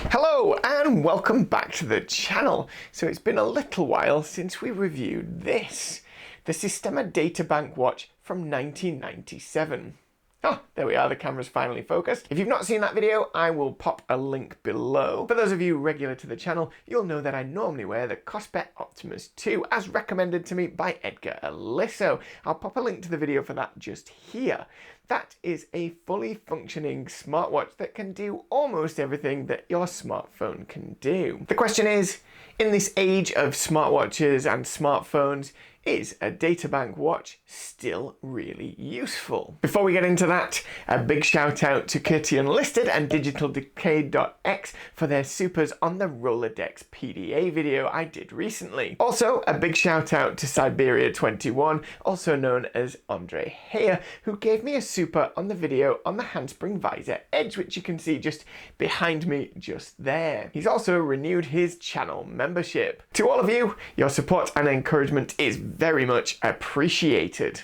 Hello and welcome back to the channel. So it's been a little while since we reviewed this, the Sistema Databank watch from 1997. Oh, there we are, the camera's finally focused. If you've not seen that video, I will pop a link below. For those of you regular to the channel, you'll know that I normally wear the Cosbet Optimus 2, as recommended to me by Edgar Aliso. I'll pop a link to the video for that just here. That is a fully functioning smartwatch that can do almost everything that your smartphone can do. The question is, in this age of smartwatches and smartphones, is a Databank watch still really useful? Before we get into that, a big shout out to Curti Unlisted and DigitalDecade.x for their supers on the Rolodex PDA video I did recently. Also, a big shout out to Siberia21, also known as Andre Heyer, who gave me a super on the video on the handspring visor edge, which you can see just behind me just there. He's also renewed his channel membership. To all of you, your support and encouragement is very much appreciated.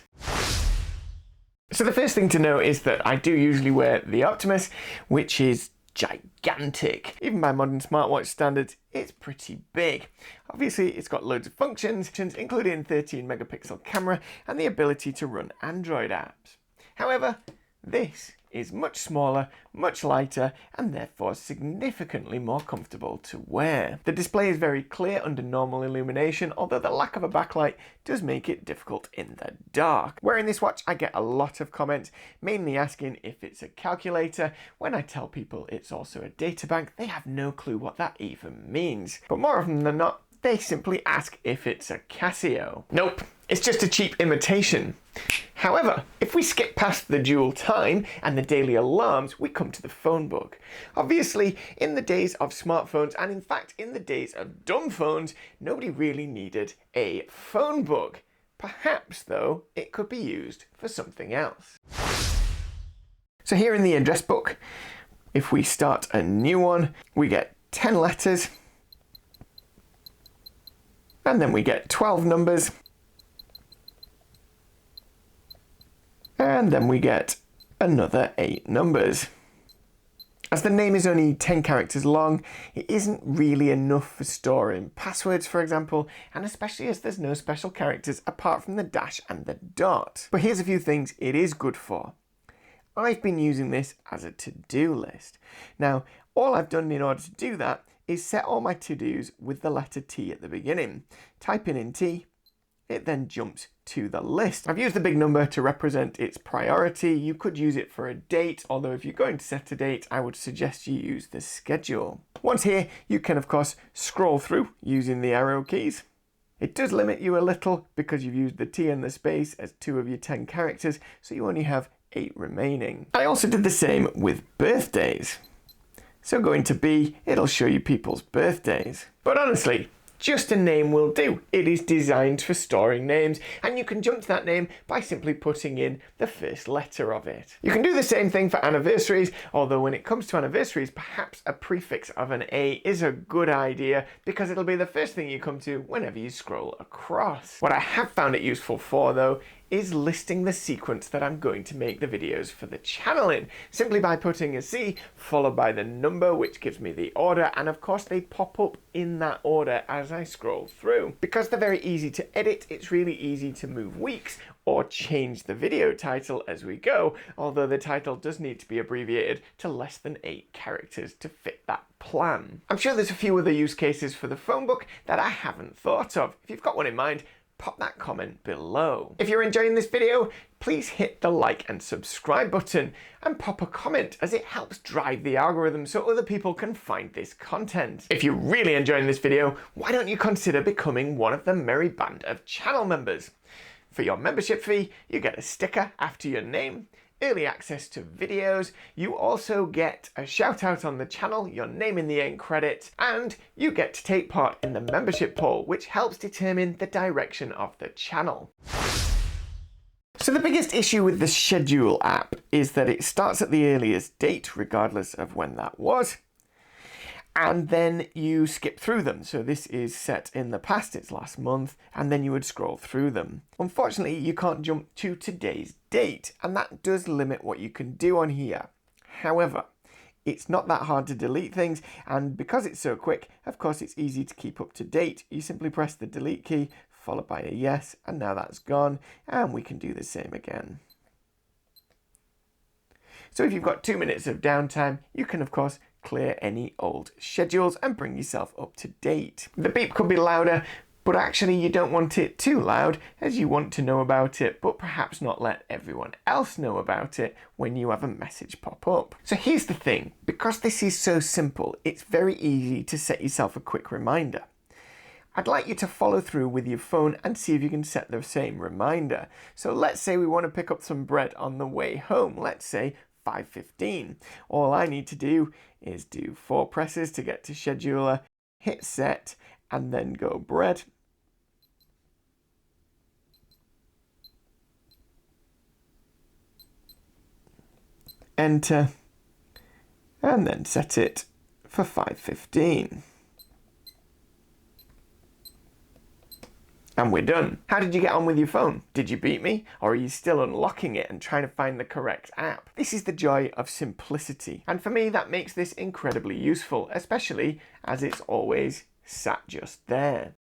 So the first thing to know is that I do usually wear the Optimus, which is gigantic. Even by modern smartwatch standards, it's pretty big. Obviously, it's got loads of functions, including 13 megapixel camera and the ability to run Android apps. However, this is much smaller, much lighter, and therefore significantly more comfortable to wear. The display is very clear under normal illumination, although the lack of a backlight does make it difficult in the dark. Wearing this watch, I get a lot of comments, mainly asking if it's a calculator. When I tell people it's also a databank, they have no clue what that even means. But more often than not, they simply ask if it's a Casio. Nope, it's just a cheap imitation. However, if we skip past the dual time and the daily alarms, we come to the phone book. Obviously, in the days of smartphones, and in fact in the days of dumb phones, nobody really needed a phone book. Perhaps, though, it could be used for something else. So here in the address book, if we start a new one, we get 10 letters, and then we get 12 numbers, and then we get another 8 numbers. As the name is only 10 characters long, it isn't really enough for storing passwords, for example, and especially as there's no special characters apart from the dash and the dot. But here's a few things it is good for. I've been using this as a to-do list. Now, all I've done in order to do that is set all my to-dos with the letter T at the beginning. Typing in T, it then jumps to the list. I've used the big number to represent its priority. You could use it for a date, although if you're going to set a date, I would suggest you use the schedule. Once here, you can of course scroll through using the arrow keys. It does limit you a little because you've used the T and the space as 2 of your 10 characters, so you only have 8 remaining. I also did the same with birthdays. So going to B, it'll show you people's birthdays. But honestly, just a name will do. It is designed for storing names, and you can jump to that name by simply putting in the first letter of it. You can do the same thing for anniversaries, although when it comes to anniversaries, perhaps a prefix of an A is a good idea because it'll be the first thing you come to whenever you scroll across. What I have found it useful for, though, is listing the sequence that I'm going to make the videos for the channel in, simply by putting a C followed by the number, which gives me the order, and of course they pop up in that order as I scroll through. Because they're very easy to edit, it's really easy to move weeks or change the video title as we go, although the title does need to be abbreviated to less than 8 characters to fit that plan. I'm sure there's a few other use cases for the phone book that I haven't thought of. If you've got one in mind, pop that comment below. If you're enjoying this video, please hit the like and subscribe button and pop a comment, as it helps drive the algorithm so other people can find this content. If you're really enjoying this video, why don't you consider becoming one of the merry band of channel members? For your membership fee, you get a sticker after your name, early access to videos, you also get a shout out on the channel, your name in the end credit, and you get to take part in the membership poll, which helps determine the direction of the channel. So the biggest issue with the schedule app is that it starts at the earliest date, regardless of when that was. and then you skip through them. So this is set in the past, it's last month, and then you would scroll through them. Unfortunately, you can't jump to today's date, and that does limit what you can do on here. However, it's not that hard to delete things, and because it's so quick, of course it's easy to keep up to date. You simply press the delete key, followed by a yes, and now that's gone, and we can do the same again. So if you've got 2 minutes of downtime, you can of course clear any old schedules and bring yourself up to date. The beep could be louder, but actually you don't want it too loud, as you want to know about it, but perhaps not let everyone else know about it when you have a message pop up. So here's the thing, because this is so simple, it's very easy to set yourself a quick reminder. I'd like you to follow through with your phone and see if you can set the same reminder. So let's say we want to pick up some bread on the way home, let's say 5:15. All I need to do is do 4 presses to get to scheduler, hit set, and then go bread. Enter, and then set it for 5:15. And we're done. How did you get on with your phone? Did you beat me? Or are you still unlocking it and trying to find the correct app? This is the joy of simplicity. And for me, that makes this incredibly useful, especially as it's always sat just there.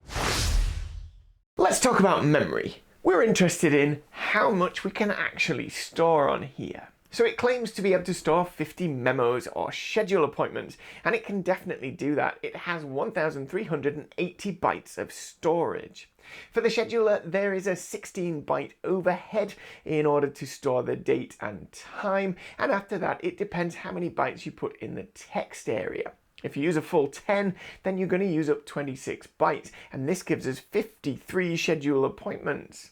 Let's talk about memory. We're interested in how much we can actually store on here. So it claims to be able to store 50 memos or schedule appointments, and it can definitely do that. It has 1,380 bytes of storage. For the scheduler, there is a 16-byte overhead in order to store the date and time, and after that, it depends how many bytes you put in the text area. If you use a full 10, then you're going to use up 26 bytes, and this gives us 53 schedule appointments.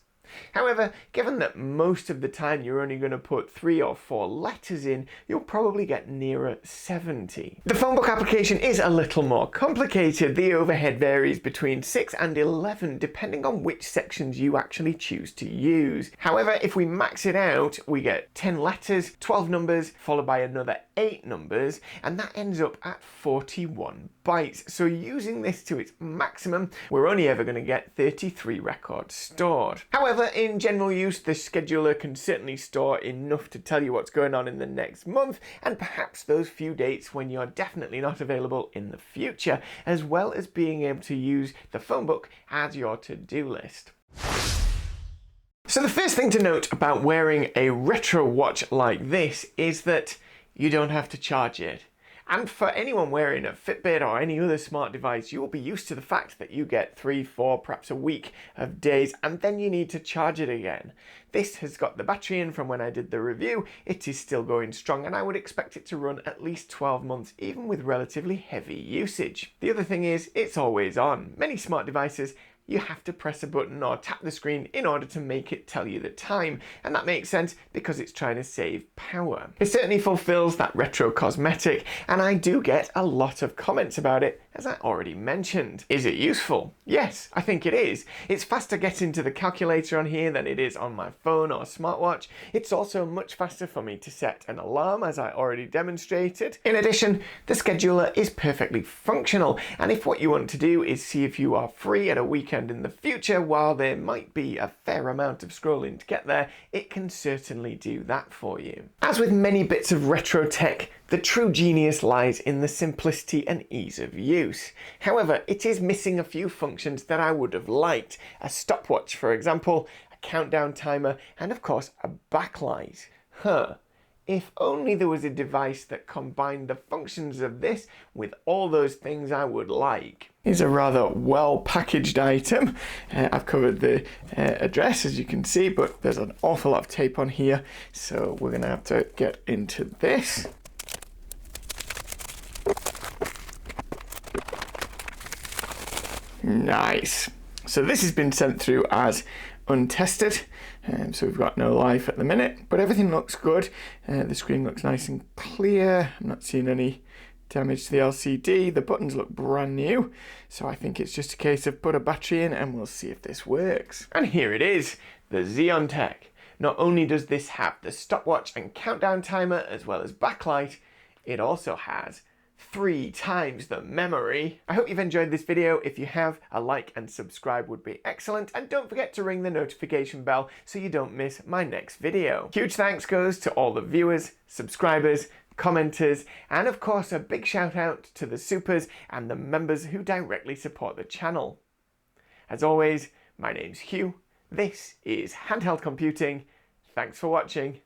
However, given that most of the time you're only going to put 3 or 4 letters in, you'll probably get nearer 70. The phonebook application is a little more complicated. The overhead varies between 6 and 11 depending on which sections you actually choose to use. However, if we max it out, we get 10 letters, 12 numbers, followed by another 8 numbers, and that ends up at 41 bytes. So using this to its maximum, we're only ever going to get 33 records stored. However, in general use, the scheduler can certainly store enough to tell you what's going on in the next month, and perhaps those few dates when you're definitely not available in the future, as well as being able to use the phonebook as your to-do list. So the first thing to note about wearing a retro watch like this is that you don't have to charge it. And for anyone wearing a Fitbit or any other smart device, you will be used to the fact that you get 3, 4, perhaps a week of days, and then you need to charge it again. This has got the battery in from when I did the review. It is still going strong, and I would expect it to run at least 12 months, even with relatively heavy usage. The other thing is, it's always on. Many smart devices, you have to press a button or tap the screen in order to make it tell you the time, and that makes sense because it's trying to save power. It certainly fulfills that retro cosmetic, and I do get a lot of comments about it, as I already mentioned. Is it useful? Yes, I think it is. It's faster getting to the calculator on here than it is on my phone or smartwatch. It's also much faster for me to set an alarm, as I already demonstrated. In addition, the scheduler is perfectly functional, and if what you want to do is see if you are free at a weekend in the future, while there might be a fair amount of scrolling to get there, it can certainly do that for you. As with many bits of retro tech, the true genius lies in the simplicity and ease of use. However, it is missing a few functions that I would have liked. A stopwatch, for example, a countdown timer, and of course a backlight. If only there was a device that combined the functions of this with all those things I would like. It's a rather well-packaged item. I've covered the address, as you can see, but there's an awful lot of tape on here, so we're going to have to get into this. Nice. So this has been sent through as untested, so we've got no life at the minute, but everything looks good. The screen looks nice and clear. I'm not seeing any damage to the LCD. The buttons look brand new, so I think it's just a case of put a battery in and we'll see if this works. And here it is, the Xeon Tech. Not only does this have the stopwatch and countdown timer as well as backlight, it also has 3 times the memory. I hope you've enjoyed this video. If you have, a like and subscribe would be excellent. And don't forget to ring the notification bell so you don't miss my next video. Huge thanks goes to all the viewers, subscribers, commenters, and of course a big shout out to the supers and the members who directly support the channel. As always, my name's Hugh. This is Handheld Computing. Thanks for watching.